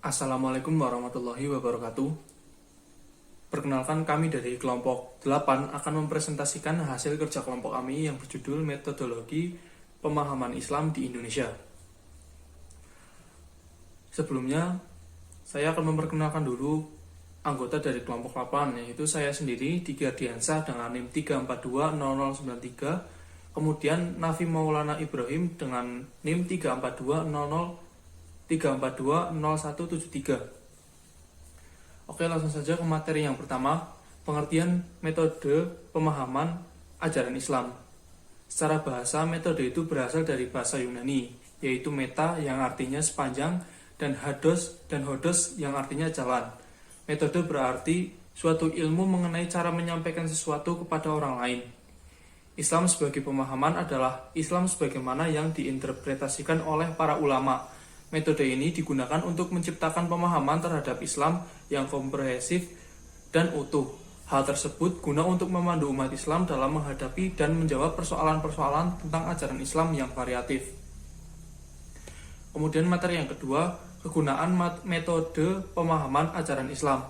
Assalamualaikum warahmatullahi wabarakatuh. Perkenalkan, kami dari kelompok 8 akan mempresentasikan hasil kerja kelompok kami yang berjudul Metodologi Pemahaman Islam di Indonesia. Sebelumnya, saya akan memperkenalkan dulu anggota dari kelompok 8, yaitu saya sendiri, Diki Ardiansyah dengan NIM 3420093, kemudian Nafi Maulana Ibrahim dengan NIM 3420173. Oke, langsung saja ke materi yang pertama, pengertian metode pemahaman ajaran Islam. Secara bahasa, metode itu berasal dari bahasa Yunani, yaitu meta yang artinya sepanjang dan hodos yang artinya jalan. Metode berarti suatu ilmu mengenai cara menyampaikan sesuatu kepada orang lain. Islam sebagai pemahaman adalah Islam sebagaimana yang diinterpretasikan oleh para ulama. Metode ini digunakan untuk menciptakan pemahaman terhadap Islam yang komprehensif dan utuh. Hal tersebut guna untuk memandu umat Islam dalam menghadapi dan menjawab persoalan-persoalan tentang ajaran Islam yang variatif. Kemudian materi yang kedua, kegunaan metode pemahaman ajaran Islam.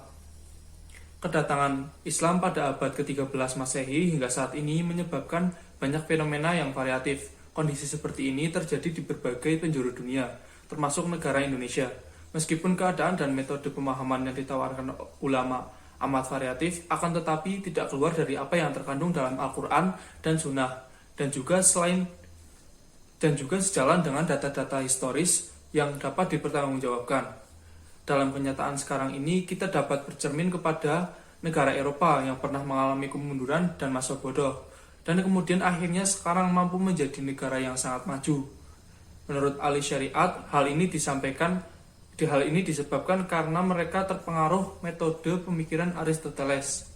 Kedatangan Islam pada abad ke-13 Masehi hingga saat ini menyebabkan banyak fenomena yang variatif. Kondisi seperti ini terjadi di berbagai penjuru dunia, termasuk negara Indonesia. Meskipun keadaan dan metode pemahaman yang ditawarkan ulama amat variatif, akan tetapi tidak keluar dari apa yang terkandung dalam Al-Quran dan Sunnah, dan juga sejalan dengan data-data historis yang dapat dipertanggungjawabkan. Dalam kenyataan sekarang ini, kita dapat bercermin kepada negara Eropa yang pernah mengalami kemunduran dan masa bodoh, dan kemudian akhirnya sekarang mampu menjadi negara yang sangat maju. Menurut ahli syariat, hal ini disebabkan karena mereka terpengaruh metode pemikiran Aristoteles.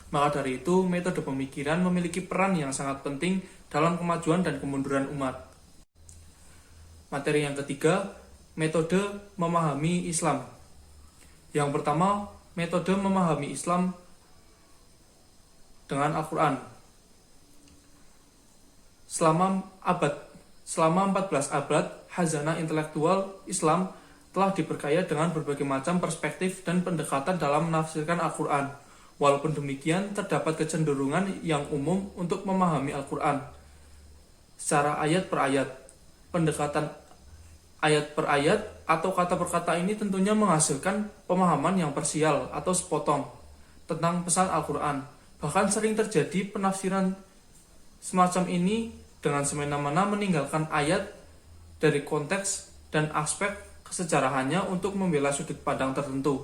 Maka dari itu, metode pemikiran memiliki peran yang sangat penting dalam kemajuan dan kemunduran umat. Materi yang ketiga, metode memahami Islam. Yang pertama, metode memahami Islam dengan Al-Quran. Selama 14 abad, khazanah intelektual Islam telah diperkaya dengan berbagai macam perspektif dan pendekatan dalam menafsirkan Al-Quran. Walaupun demikian, terdapat kecenderungan yang umum untuk memahami Al-Quran secara ayat per ayat. Pendekatan ayat per ayat atau kata per kata ini tentunya menghasilkan pemahaman yang parsial atau sepotong tentang pesan Al-Quran. Bahkan sering terjadi penafsiran semacam ini dengan semena-mena meninggalkan ayat dari konteks dan aspek kesejarahannya untuk membela sudut pandang tertentu.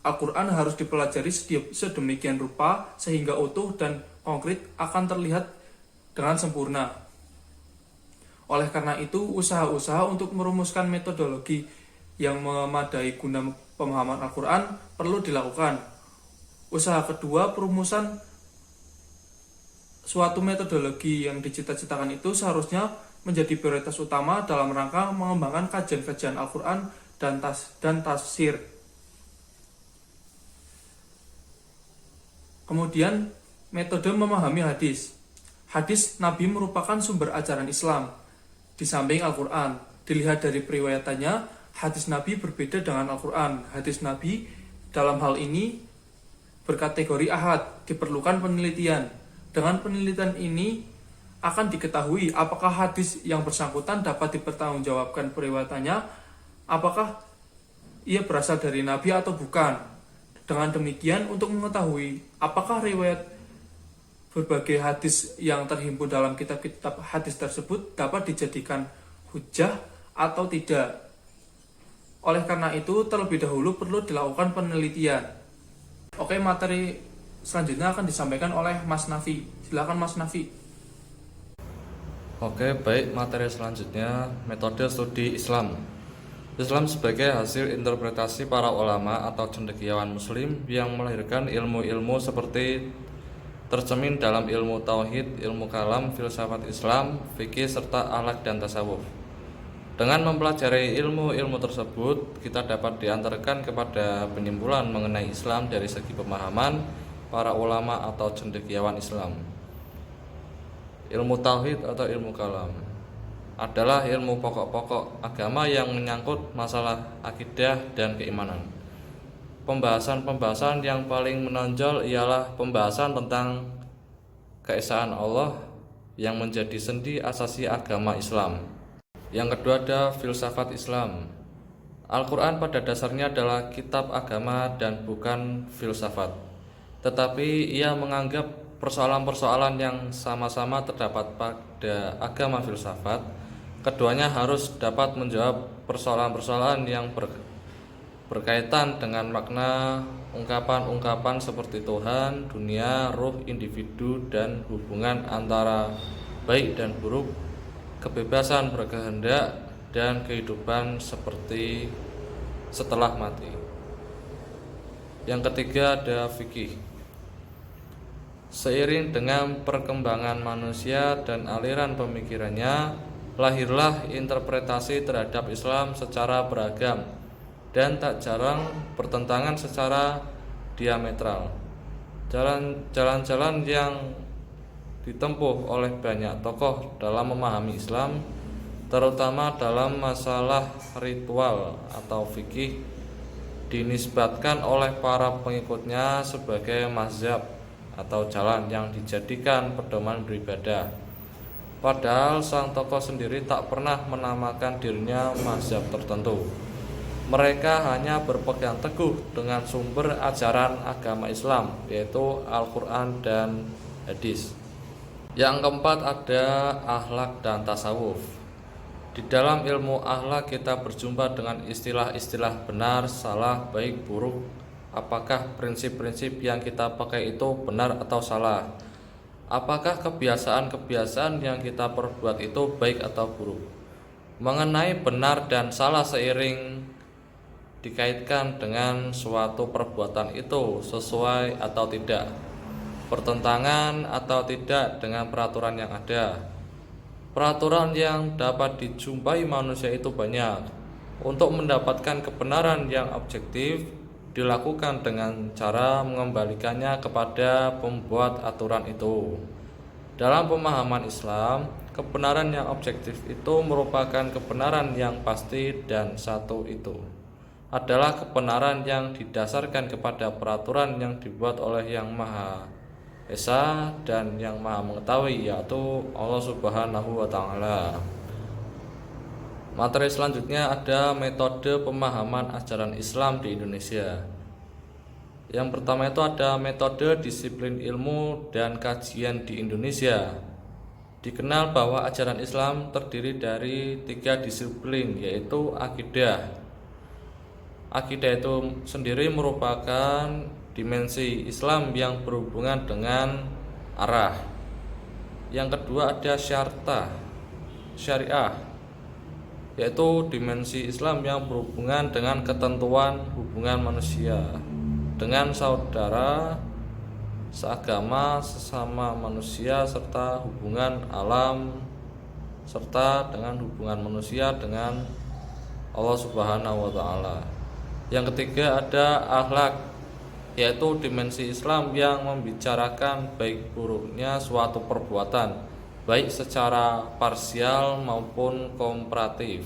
Al-Quran harus dipelajari sedemikian rupa sehingga utuh dan konkret akan terlihat dengan sempurna. Oleh karena itu, usaha-usaha untuk merumuskan metodologi yang memadai guna pemahaman Al-Quran perlu dilakukan. Usaha kedua, perumusan suatu metodologi yang dicita-citakan itu seharusnya menjadi prioritas utama dalam rangka mengembangkan kajian-kajian Al-Quran dan tafsir. Kemudian, metode memahami hadis. Hadis Nabi merupakan sumber ajaran Islam. Di samping Al-Quran, dilihat dari periwayatannya, hadis Nabi berbeda dengan Al-Quran. Hadis Nabi dalam hal ini berkategori ahad, diperlukan penelitian. Dengan penelitian ini akan diketahui apakah hadis yang bersangkutan dapat dipertanggungjawabkan periwayatannya, apakah ia berasal dari Nabi atau bukan. Dengan demikian, untuk mengetahui apakah riwayat berbagai hadis yang terhimpun dalam kitab-kitab hadis tersebut dapat dijadikan hujjah atau tidak. Oleh karena itu, terlebih dahulu perlu dilakukan penelitian. Oke, materi selanjutnya akan disampaikan oleh Mas Nafi. Silakan Mas Nafi. Oke, baik, materi selanjutnya metode studi Islam. Islam sebagai hasil interpretasi para ulama atau cendekiawan muslim yang melahirkan ilmu-ilmu seperti tercermin dalam ilmu tauhid, ilmu kalam, filsafat Islam, fikih, serta akhlak dan tasawuf. Dengan mempelajari ilmu-ilmu tersebut, kita dapat diantarkan kepada penyimpulan mengenai Islam dari segi pemahaman para ulama atau cendekiawan Islam. Ilmu tauhid atau ilmu kalam. adalah ilmu pokok-pokok agama yang menyangkut masalah akidah dan keimanan. Pembahasan-pembahasan yang paling menonjol ialah pembahasan tentang keesaan Allah yang menjadi sendi asasi agama Islam. Yang kedua ada filsafat Islam. Al-Quran pada dasarnya adalah kitab agama dan bukan filsafat, tetapi ia menganggap persoalan-persoalan yang sama-sama terdapat pada agama filsafat. Keduanya harus dapat menjawab persoalan-persoalan yang berkaitan dengan makna ungkapan-ungkapan seperti Tuhan, dunia, ruh, individu, dan hubungan antara baik dan buruk, kebebasan berkehendak, dan kehidupan seperti setelah mati. Yang ketiga ada fikih. Seiring dengan perkembangan manusia dan aliran pemikirannya, lahirlah interpretasi terhadap Islam secara beragam dan tak jarang bertentangan secara diametral. Jalan-jalan yang ditempuh oleh banyak tokoh dalam memahami Islam, terutama dalam masalah ritual atau fikih, dinisbatkan oleh para pengikutnya sebagai mazhab atau jalan yang dijadikan pedoman beribadah. Padahal sang tokoh sendiri tak pernah menamakan dirinya mazhab tertentu. Mereka hanya berpegang teguh dengan sumber ajaran agama Islam, yaitu Al-Quran dan hadis. Yang keempat ada akhlak dan tasawuf. Di dalam ilmu akhlak kita berjumpa dengan istilah-istilah benar, salah, baik, buruk. Apakah prinsip-prinsip yang kita pakai itu benar atau salah? Apakah kebiasaan-kebiasaan yang kita perbuat itu baik atau buruk? Mengenai benar dan salah seiring dikaitkan dengan suatu perbuatan itu sesuai atau tidak, bertentangan atau tidak dengan peraturan yang ada. Peraturan yang dapat dijumpai manusia itu banyak. Untuk mendapatkan kebenaran yang objektif, dilakukan dengan cara mengembalikannya kepada pembuat aturan itu. Dalam pemahaman Islam, kebenaran yang objektif itu merupakan kebenaran yang pasti dan satu itu adalah kebenaran yang didasarkan kepada peraturan yang dibuat oleh Yang Maha Esa dan Yang Maha Mengetahui, yaitu Allah Subhanahu wa Ta'ala. Materi selanjutnya ada metode pemahaman ajaran Islam di Indonesia. Yang pertama itu ada metode disiplin ilmu dan kajian di Indonesia. Dikenal bahwa ajaran Islam terdiri dari 3 disiplin, yaitu akidah. Akidah itu sendiri merupakan dimensi Islam yang berhubungan dengan arah. Yang kedua ada syariah, yaitu dimensi Islam yang berhubungan dengan ketentuan hubungan manusia dengan saudara seagama, sesama manusia, serta hubungan alam, serta dengan hubungan manusia dengan Allah Subhanahu wa Ta'ala. Yang ketiga ada akhlak, yaitu dimensi Islam yang membicarakan baik buruknya suatu perbuatan, baik secara parsial maupun komparatif.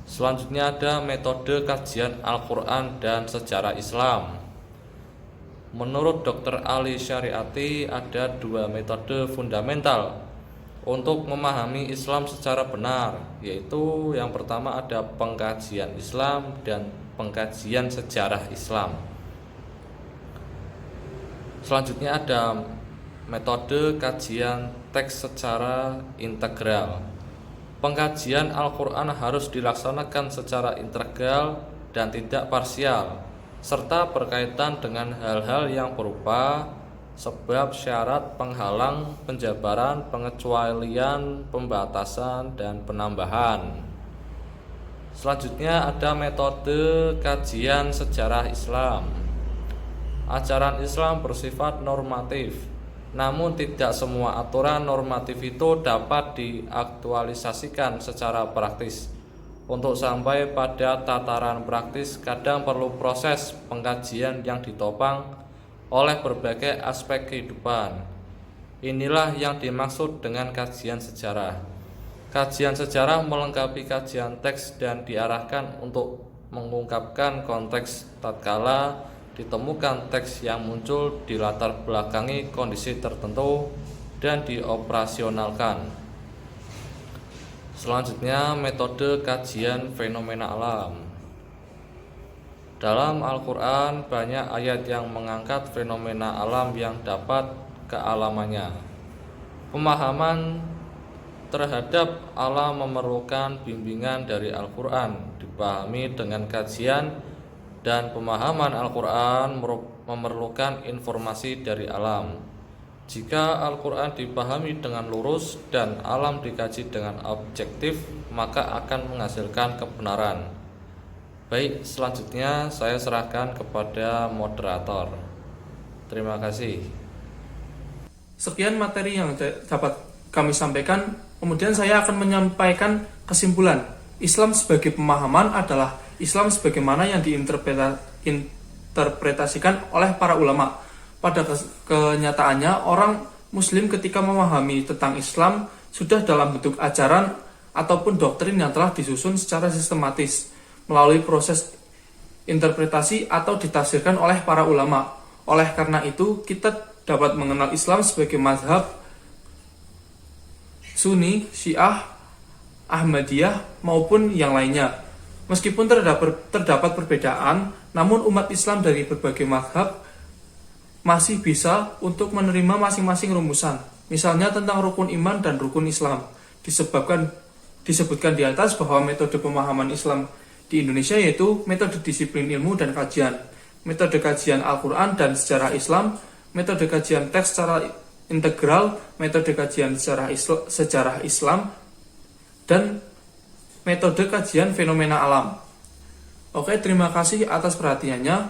Selanjutnya ada metode kajian Al-Quran dan sejarah Islam. Menurut Dr. Ali Syariati ada 2 metode fundamental untuk memahami Islam secara benar, yaitu yang pertama ada pengkajian Islam dan pengkajian sejarah Islam. Selanjutnya ada metode kajian teks secara integral. Pengkajian Al-Quran harus dilaksanakan secara integral dan tidak parsial, serta berkaitan dengan hal-hal yang berupa sebab, syarat, penghalang, penjabaran, pengecualian, pembatasan, dan penambahan. Selanjutnya ada metode kajian sejarah Islam. Ajaran Islam bersifat normatif, namun tidak semua aturan normatif itu dapat diaktualisasikan secara praktis. Untuk sampai pada tataran praktis, kadang perlu proses pengkajian yang ditopang oleh berbagai aspek kehidupan. Inilah yang dimaksud dengan kajian sejarah. Kajian sejarah melengkapi kajian teks dan diarahkan untuk mengungkapkan konteks tatkala ditemukan teks yang muncul di latar belakangi kondisi tertentu dan dioperasionalkan. Selanjutnya, metode kajian fenomena alam. Dalam Al-Quran banyak ayat yang mengangkat fenomena alam yang dapat kealamannya. Pemahaman terhadap alam memerlukan bimbingan dari Al-Quran, dipahami dengan kajian, dan pemahaman Al-Quran memerlukan informasi dari alam. Jika Al-Quran dipahami dengan lurus dan alam dikaji dengan objektif, maka akan menghasilkan kebenaran. Baik, selanjutnya saya serahkan kepada moderator. Terima kasih. Sekian materi yang dapat kami sampaikan. Kemudian saya akan menyampaikan kesimpulan. Islam sebagai pemahaman adalah Islam sebagaimana yang diinterpretasikan oleh para ulama. Pada kenyataannya, orang Muslim ketika memahami tentang Islam sudah dalam bentuk ajaran ataupun doktrin yang telah disusun secara sistematis melalui proses interpretasi atau ditafsirkan oleh para ulama. Oleh karena itu, kita dapat mengenal Islam sebagai mazhab Sunni, Syiah, Ahmadiyah maupun yang lainnya. Meskipun terdapat perbedaan, namun umat Islam dari berbagai mazhab masih bisa untuk menerima masing-masing rumusan. Misalnya tentang rukun iman dan rukun Islam. Disebutkan di atas bahwa metode pemahaman Islam di Indonesia yaitu metode disiplin ilmu dan kajian, metode kajian Al-Quran dan sejarah Islam, metode kajian teks secara integral, metode kajian sejarah Islam, dan metode kajian fenomena alam. Oke, terima kasih atas perhatiannya.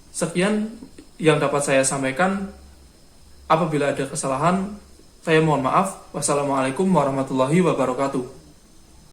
Sekian yang dapat saya sampaikan. Apabila ada kesalahan, saya mohon maaf. Wassalamualaikum warahmatullahi wabarakatuh.